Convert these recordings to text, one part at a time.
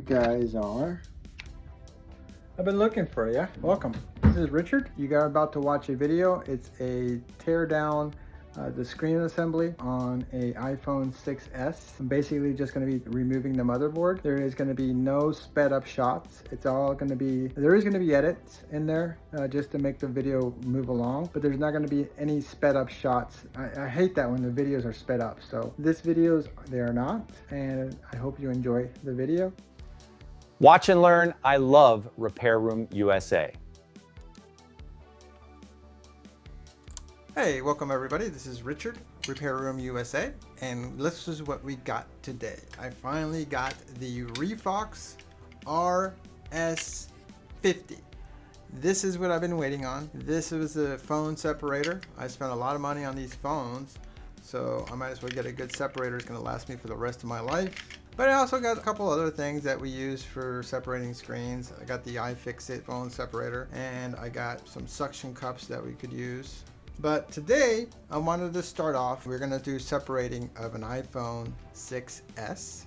you guys are. I've been looking for you. Welcome. This is Richard. You are about to watch a video. It's a tear down the screen assembly on a iPhone 6s. I'm basically just going to be removing the motherboard. There is going to be no sped up shots. It's all going to be, there is going to be edits in there just to make the video move along, but there's not going to be any sped up shots. I hate that when the videos are sped up. So this videos, they are not, and I hope you enjoy the video. Watch and learn. I love Repair Room USA. Hey, welcome everybody. This is Richard, Repair Room USA, and this is what we got today. I finally got the Refox RS50. This is what I've been waiting on. This was the phone separator. I spent a lot of money on these phones, so I might as well get a good separator. It's going to last me for the rest of my life. But I also got a couple other things that we use for separating screens. I got the IFixit phone separator, and I got some suction cups that we could use. But today I wanted to start off, we're going to do separating of an iPhone 6s.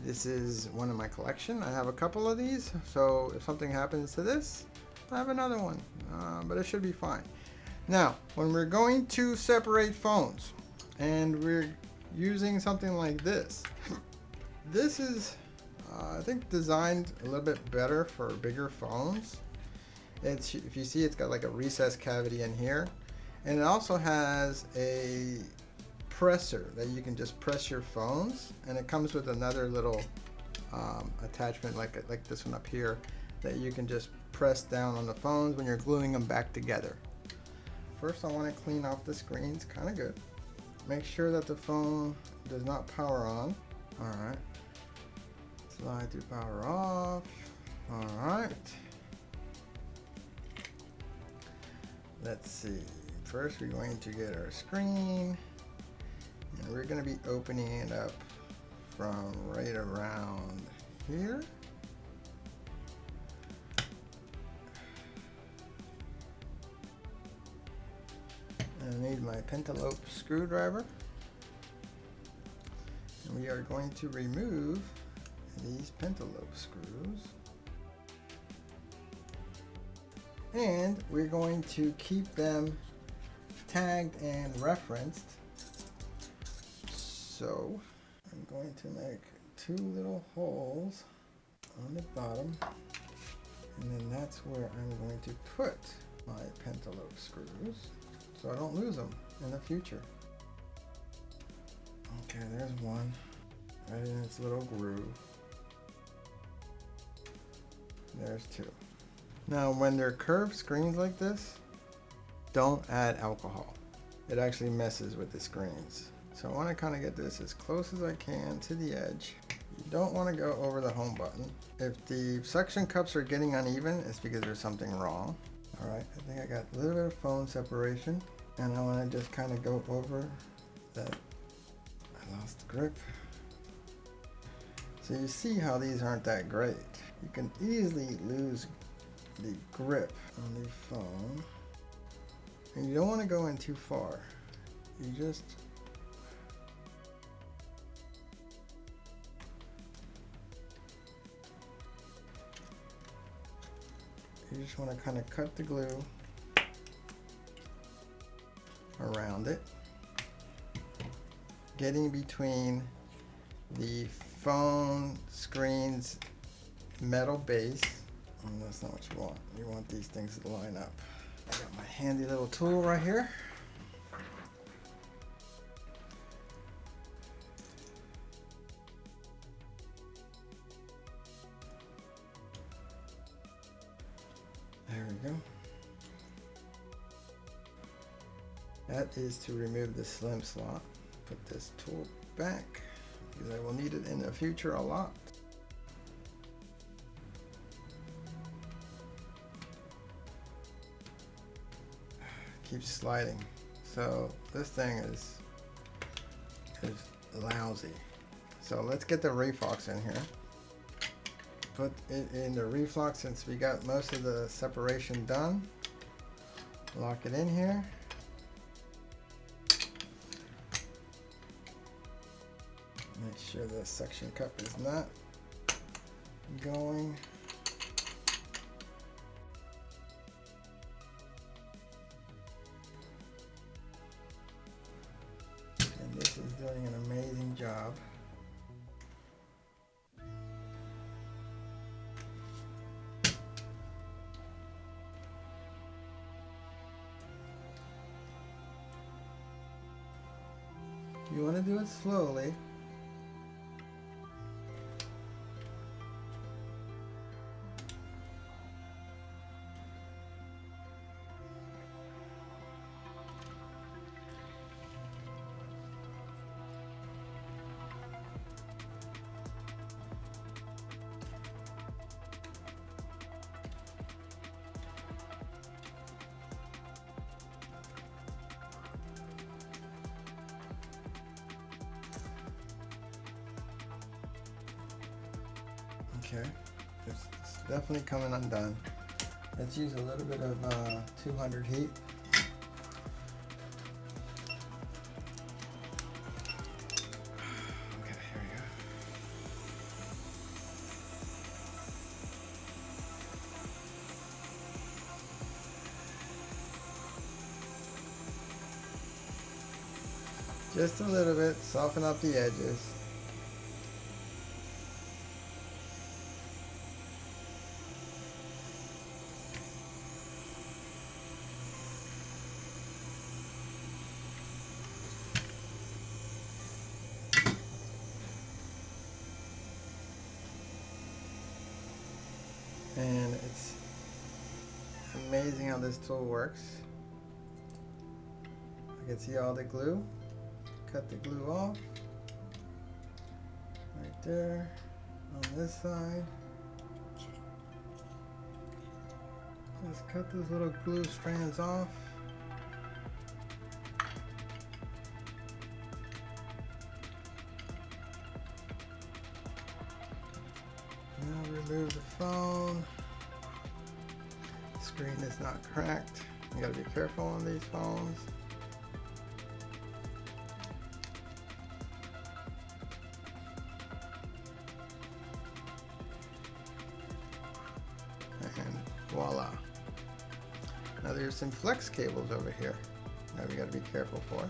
This is one in my collection. I have a couple of these, so if something happens to this, I have another one, but it should be fine. Now, when we're going to separate phones and we're using something like this, this is, I think, designed a little bit better for bigger phones. It's, if you see, it's got like a recessed cavity in here, and it also has a presser that you can just press your phones, and it comes with another little attachment like this one up here that you can just press down on the phones when you're gluing them back together. First, I want to clean off the screens, kind of good. Make sure that the phone does not power on. All right. Slide to power off. All right. Let's see. First, we're going to get our screen, and we're going to be opening it up from right around here. I need my pentalobe screwdriver, and we are going to remove these pentalobe screws, and we're going to keep them tagged and referenced. So I'm going to make two little holes on the bottom, and then that's where I'm going to put my pentalobe screws so I don't lose them in the future. Okay, there's one right in its little groove. There's two. Now, when they're curved screens like this, don't add alcohol. It actually messes with the screens. So I want to kind of get this as close as I can to the edge. You don't want to go over the home button. If the suction cups are getting uneven, it's because there's something wrong. All right, I think I got a little bit of phone separation, and I want to just kind of go over that. I lost the grip. So you see how these aren't that great. You can easily lose the grip on the phone, and you don't want to go in too far. You just want to kind of cut the glue around it, getting between the phone screen's metal base. And that's not what you want. You want these things to line up. I got my handy little tool right here. There we go. That is to remove the slim slot. Put this tool back because I will need it in the future a lot. Keeps sliding. So this thing is lousy. So let's get the Refox in here. Put it in the Refox since we got most of the separation done. Lock it in here. Make sure the suction cup is not going. And this is doing an amazing job. You want to do it slowly. Okay, it's definitely coming undone. Let's use a little bit of 200 heat. Okay, here we go. Just a little bit, soften up the edges. And it's amazing how this tool works. I can see all the glue. Cut the glue off. Right there. On this side. Just cut those little glue strands off. Now remove the phone. The screen is not cracked. You gotta be careful on these phones. And voila. Now there's some flex cables over here that we gotta be careful for.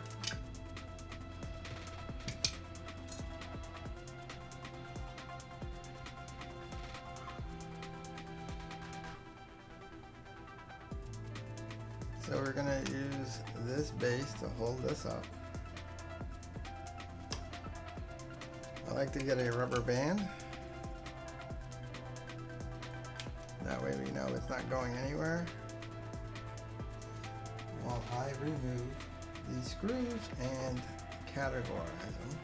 So we're gonna use this base to hold this up. I like to get a rubber band. That way we know it's not going anywhere. While I remove these screws and categorize them.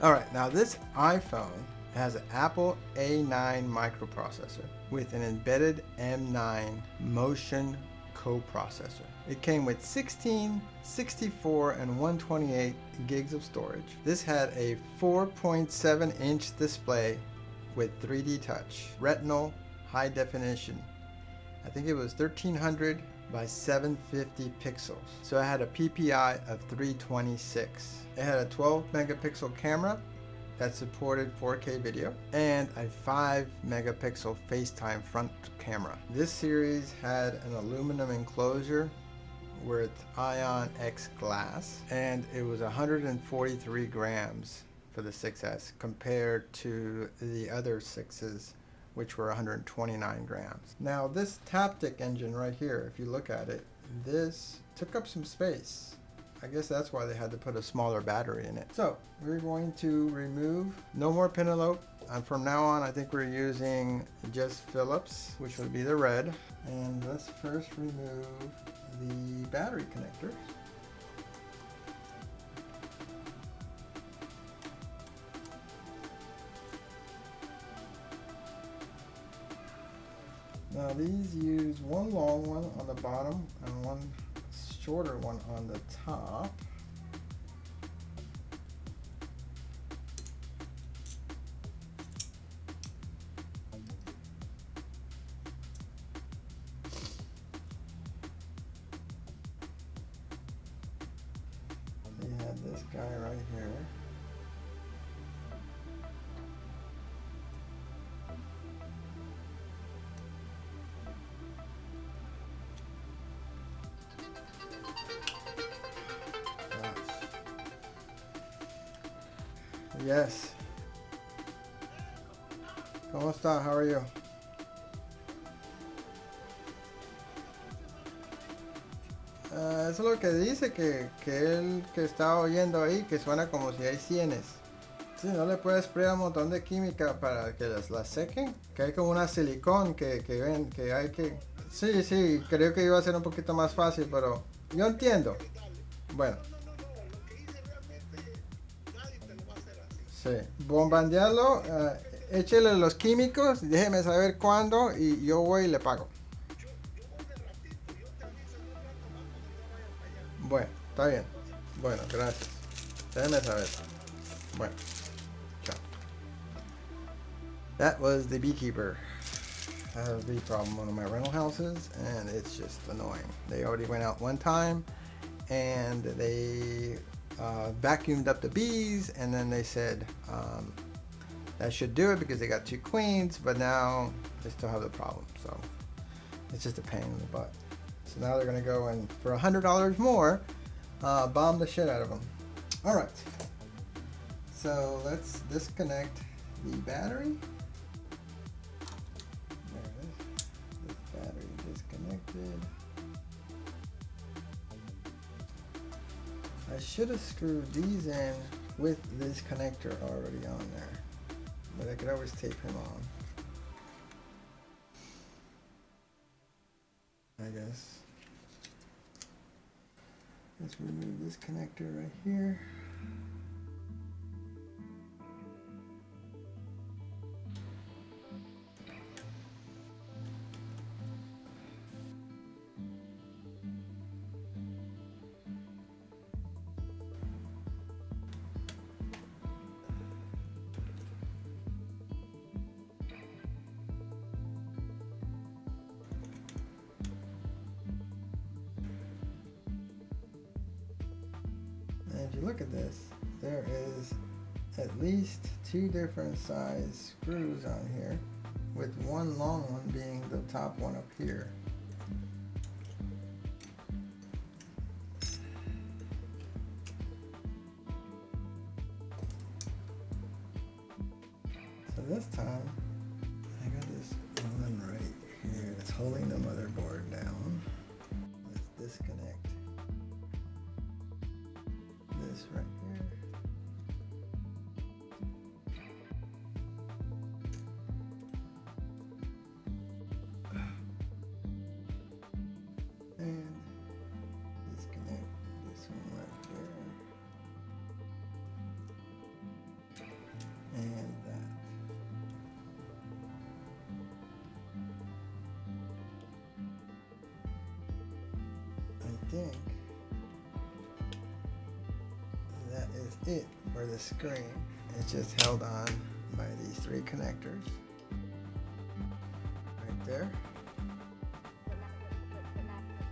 Alright, now this iPhone has an Apple A9 microprocessor with an embedded M9 motion coprocessor. It came with 16, 64, and 128 gigs of storage. This had a 4.7-inch display with 3D touch, retinal, high definition. I think it was 1300 by 750 pixels. So it had a PPI of 326. It had a 12 megapixel camera that supported 4K video and a 5 megapixel FaceTime front camera. This series had an aluminum enclosure with Ion X glass, and it was 143 grams for the 6S compared to the other 6s, which were 129 grams. Now this Taptic engine right here, if you look at it, this took up some space. I guess that's why they had to put a smaller battery in it. So we're going to remove, no more Penelope. And from now on, I think we're using just Phillips, which would be the red. And let's first remove the battery connectors. Now these use one long one on the bottom and one shorter one on the top. We have this guy right here. Yes. ¿Cómo está? How are you? Eso es lo que dice que él que está oyendo ahí, que suena como si hay cienes. Sí, no le puedes sprayar un montón de química para que las sequen. Que hay como una silicón que ven, que hay que... Sí, sí, creo que iba a ser un poquito más fácil, pero yo entiendo. Bueno. Sí, bombardearlo, échele los químicos, déjeme saber cuándo y yo voy y le pago. Bueno, está bien. Bueno, gracias. Déjeme saber. Bueno, chao. That was the beekeeper. I have a bee problem in one of my rental houses, and it's just annoying. They already went out one time, and they vacuumed up the bees, and then they said that should do it because they got 2 queens, but now they still have the problem. So it's just a pain in the butt. So now they're gonna go and for $100 more, bomb the shit out of them. All right. So let's disconnect the battery. There it is. This battery disconnected. I should have screwed these in with this connector already on there, but I could always tape him on, I guess. Let's remove this connector right here. And if you look at this, there is at least 2 different size screws on here, with one long one being the top one up here. So this time, I got this one right here that's holding the motherboard down. Let's disconnect this right here. And disconnect this one right there. And that. I think that is it for the screen. It's just held on by these 3 connectors right there.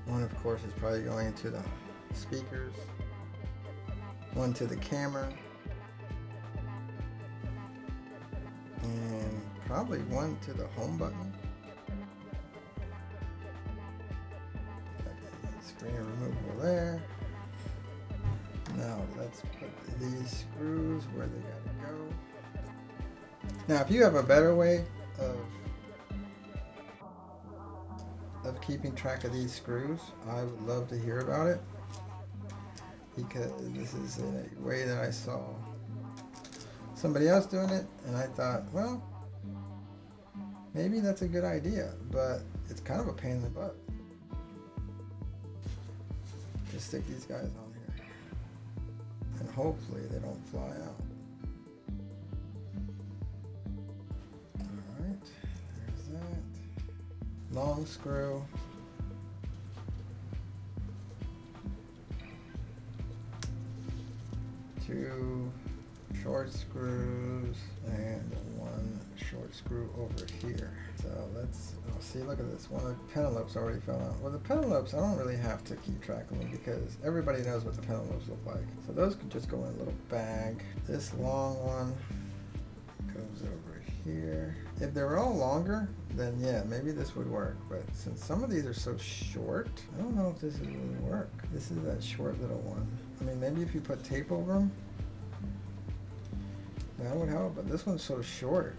One, of course, is probably going to the speakers, one to the camera, and probably one to the home button. That is the screen removable there. Now let's put these screws where they gotta go. Now, if you have a better way of keeping track of these screws, I would love to hear about it, because this is a way that I saw somebody else doing it, and I thought, well, maybe that's a good idea, but it's kind of a pain in the butt. Just stick these guys on here, and hopefully they don't fly out. Alright, there's that. Long screw. Two short screws and one short screw over here. So let's see, look at this. One of the pentalops already fell out. Well, the pentalopes, I don't really have to keep track of them because everybody knows what the pentalopes look like. So those could just go in a little bag. This long one goes over here. If they were all longer, then yeah, maybe this would work. But since some of these are so short, I don't know if this would really work. This is that short little one. I mean, maybe if you put tape over them, That would help, but this one's so short.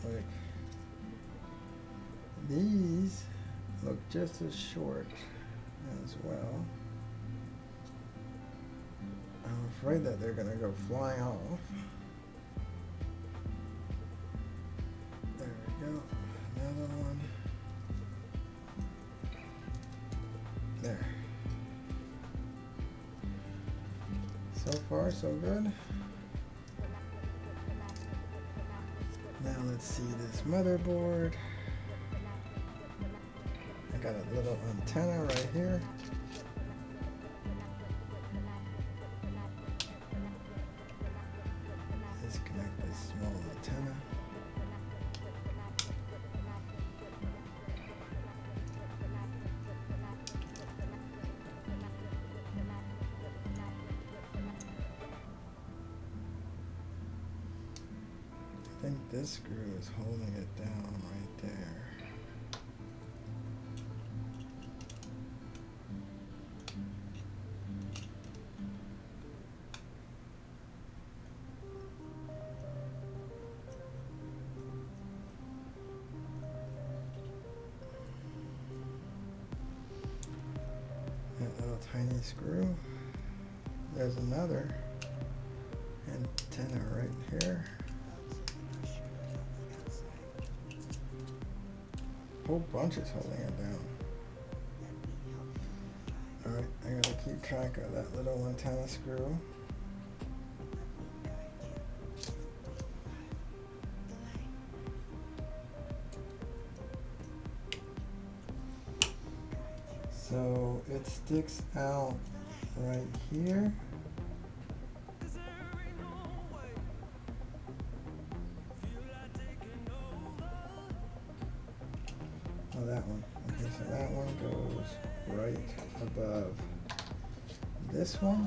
Like, these look just as short as well. I'm afraid that they're gonna go flying off. There we go. Another one. There. So far, so good. Now let's see this motherboard. I got a little antenna right here. Disconnect this small antenna. I think this screw is holding it down right there. That little tiny screw. There's another antenna right here. Whole bunch is holding it down. Alright, I gotta keep track of that little antenna screw. So it sticks out right here. Oh, that one. Okay, so that one goes right above this one.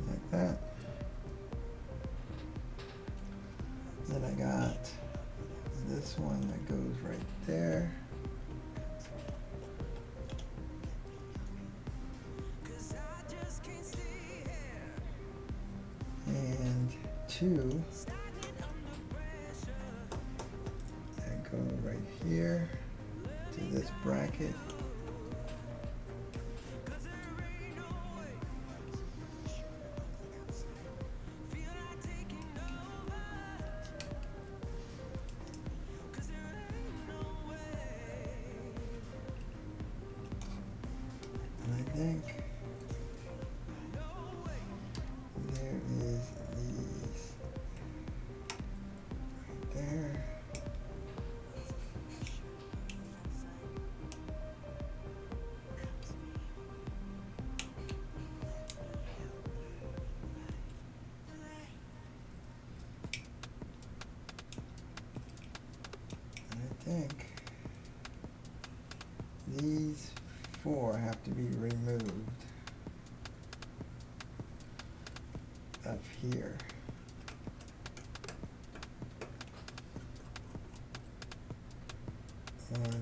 Like that. Then I got this one that goes right there. And two that go right here to this bracket. And I think there is these right there. And I think these four have to be removed up here. One,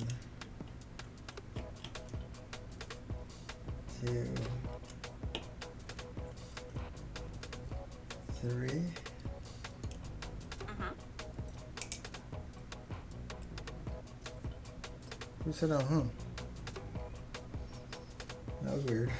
two, three. Who said, That was weird.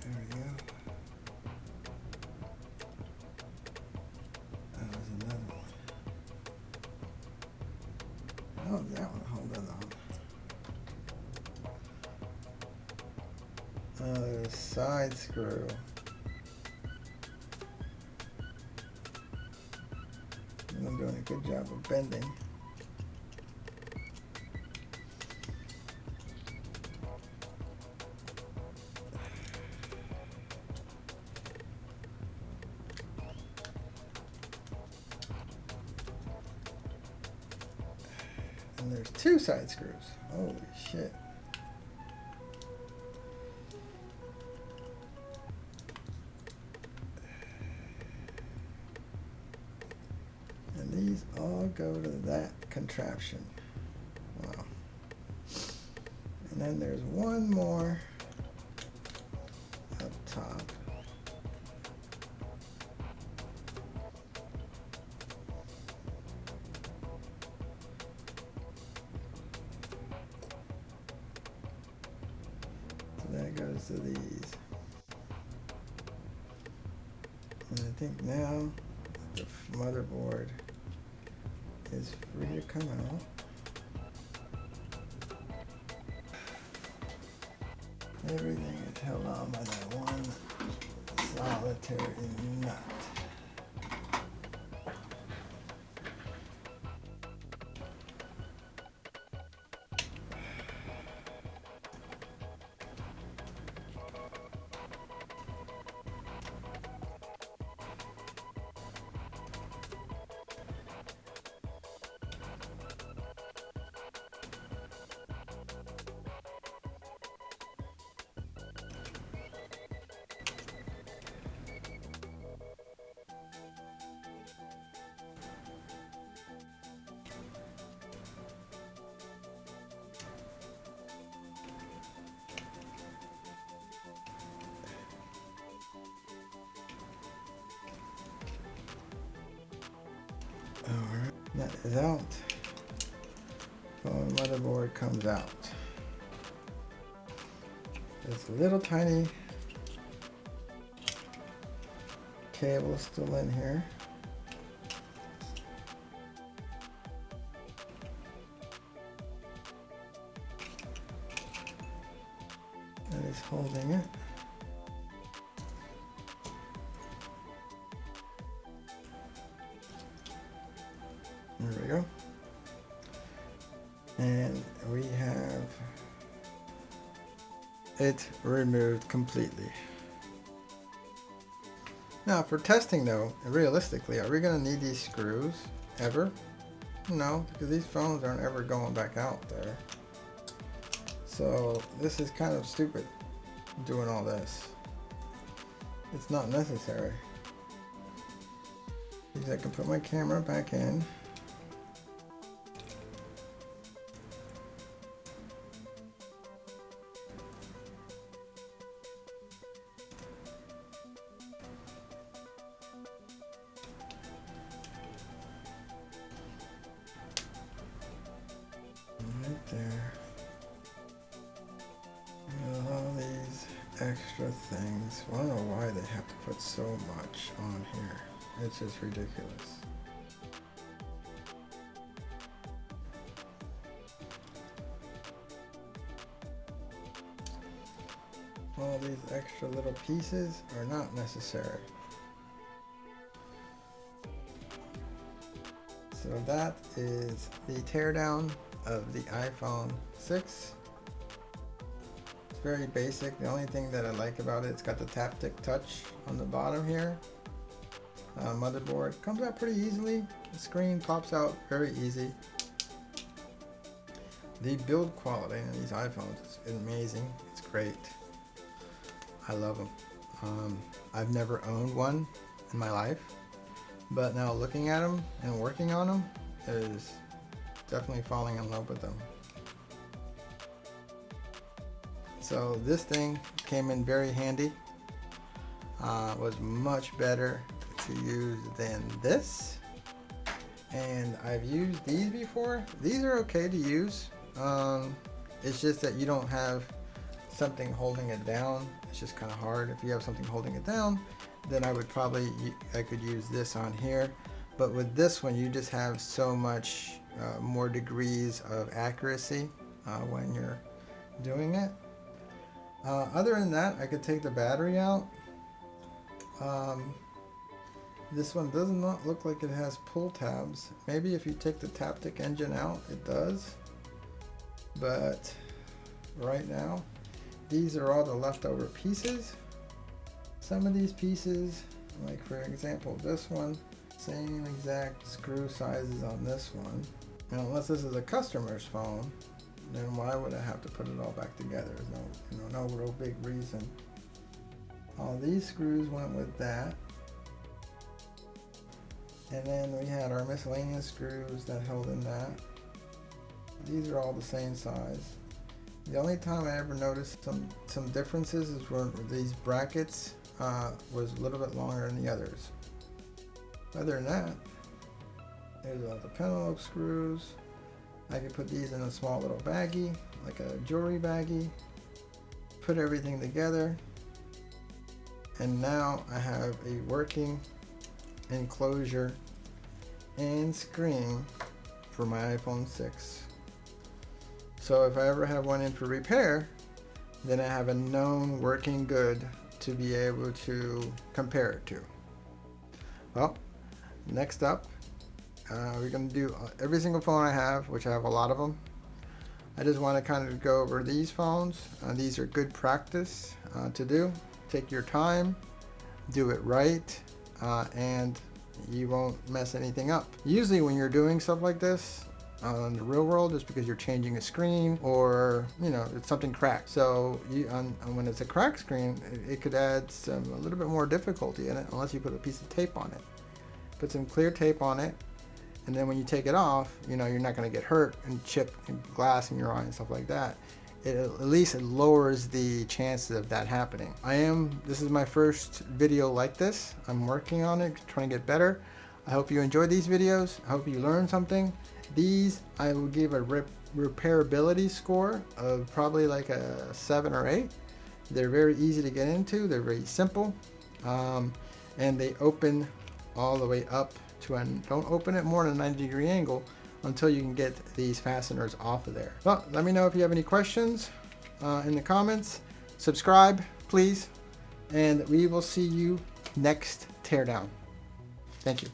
There we go. That was another one. Oh, that one. Hold on. Side screw. And I'm doing a good job of bending. And there's two side screws. Holy shit. these all go to that contraption. Wow. And then there's one more up top. So that goes to these. And I think now the motherboard is free to come out. Everything is held on by that one solitary nut. Alright, that is out. Phone motherboard comes out. This little tiny cable still in here. That is holding it. There we go. And we have it removed completely. Now for testing though, realistically, are we going to need these screws ever? No, because these phones aren't ever going back out there. So this is kind of stupid doing all this. It's not necessary. Because I can put my camera back in. Right there. All these extra things. I don't know why they have to put so much on here. It's just ridiculous. All these extra little pieces are not necessary. So that is the teardown of the iPhone 6. It's very basic. The only thing that I like about it, it's got the taptic touch on the bottom here. Motherboard comes out pretty easily. The screen pops out very easy. The build quality in these iPhones is amazing. It's great. I love them. I've never owned one in my life, but now looking at them and working on them is definitely falling in love with them. So this thing came in very handy. Was much better to use than this. And I've used these before. These are okay to use. It's just that you don't have something holding it down. It's just kind of hard. If you have something holding it down, then I could use this on here. But with this one, you just have so much more degrees of accuracy when you're doing it. Other than that, I could take the battery out. This one does not look like it has pull tabs. Maybe if you take the Taptic engine out, it does. But right now, these are all the leftover pieces. Some of these pieces, like for example, this one, same exact screw sizes on this one. Now, unless this is a customer's phone, then why would I have to put it all back together? There's no real big reason. All these screws went with that. And then we had our miscellaneous screws that held in that. These are all the same size. The only time I ever noticed some differences is when these brackets was a little bit longer than the others. Other than that, there's all the pentalobe screws. I can put these in a small little baggie, like a jewelry baggie. Put everything together. And now I have a working enclosure and screen for my iPhone 6. So if I ever have one in for repair, then I have a known working good to be able to compare it to. Well, next up, we're going to do every single phone I have, which I have a lot of them. I just want to kind of go over these phones. These are good practice to do. Take your time, do it right, and you won't mess anything up. Usually when you're doing stuff like this in the real world, it's because you're changing a screen or, you know, it's something cracked. So when it's a cracked screen, it could add a little bit more difficulty in it unless you put a piece of tape on it. Put some clear tape on it, and then when you take it off, you know, you're not going to get hurt and chip glass in your eye and stuff like that. At least it lowers the chances of that happening. This is my first video like this. I'm working on it, trying to get better. I hope you enjoyed these videos. I hope you learned something. These I will give a repairability score of probably like a 7 or 8. They're very easy to get into. They're very simple, and they open all the way up to don't open it more than a 90-degree angle until you can get these fasteners off of there. Well, let me know if you have any questions in the comments. Subscribe, please, and we will see you next teardown. Thank you.